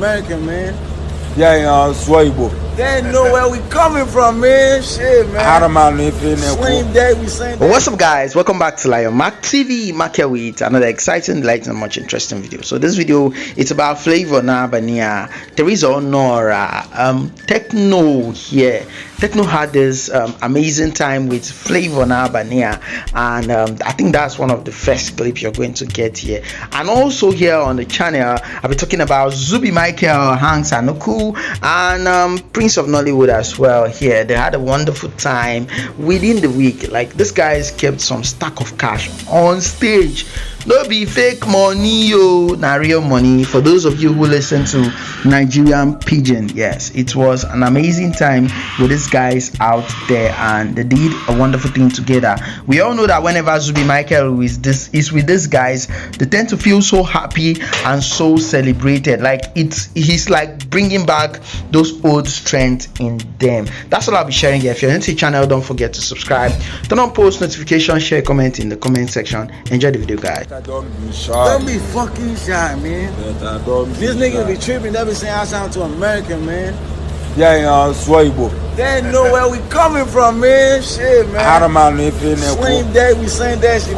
American, man. Yeah, Oyibo. They know where we coming from, man. Shit, man. Same day, we same day. What's up, guys? Welcome back to Lyon Mack TV. Mack here with another exciting, enlightening, and much interesting video. So this video, it's about Flavour Nna'm, Theresa, Onourah, Tekno here. Tekno had this amazing time with Flavour Nna'm, and I think that's one of the first clips you're going to get here. And also here on the channel, I'll be talking about Zubby, Michael, Hanks, Enugu, and Prince of Nollywood as well. Here they had a wonderful time within the week. Like, this guys kept some stack of cash on stage. No be fake money, yo, na real money. For those of you who listen to Nigerian Pidgin, yes, it was an amazing time with these guys out there, and they did a wonderful thing together. We all know that whenever Zubby Michael is with these guys, they tend to feel so happy and so celebrated. Like, he's like bringing back those old strength in them. That's all I'll be sharing here. If you're new to the channel, don't forget to subscribe, turn on post notifications, share, comment in the comment section. Enjoy the video, guys. Don't be shy. Don't be fucking shy, man. This nigga be tripping. They be saying I sound too American, man. Yeah, Oyibo. They know where we coming from, man. Shit, man. Same day, we same day. Shit,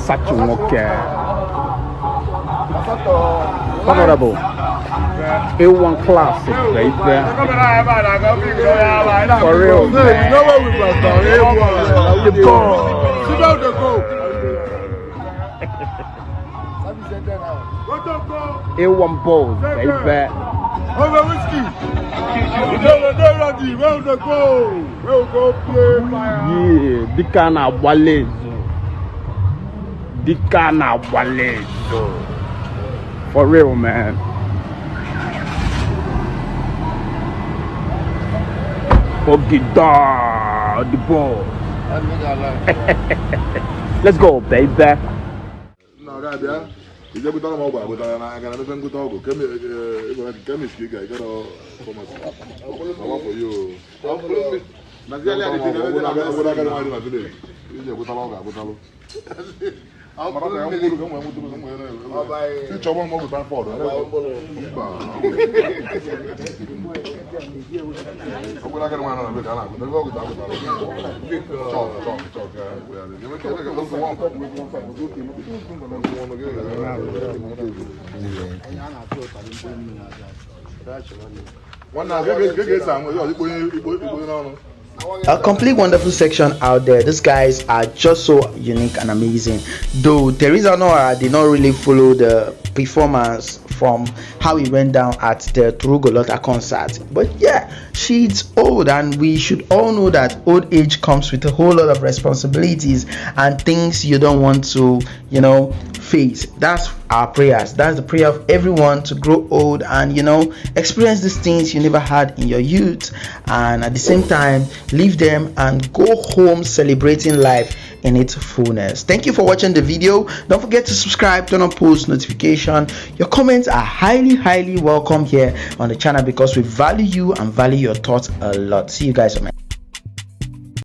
Such honorable A1 classic, right there. For real, man. You know where we from? The goal. Sit down, the goal. A1 balls, right there. Over whiskey. Where the goal? Where go play? Yeah, the kind of wallet. For real, man. Ogene, the ball. Let's go, baby. No, guy, is every time I'm I got nothing good to go. Come chemistry guy, got all for myself. I want for you. A complete wonderful section out there. These guys are just so unique and amazing. Though Theresa did not really follow the performance from how it went down at the Turugolota concert, but yeah, she's old, and we should all know that old age comes with a whole lot of responsibilities and things you don't want to, face. That's our prayers. That's the prayer of everyone, to grow old and experience these things you never had in your youth, and at the same time leave them and go home celebrating life in its fullness. Thank you for watching the video. Don't forget to subscribe, turn on post notification. Your comments are highly welcome here on the channel, because we value you and value your thoughts a lot. See you guys, man.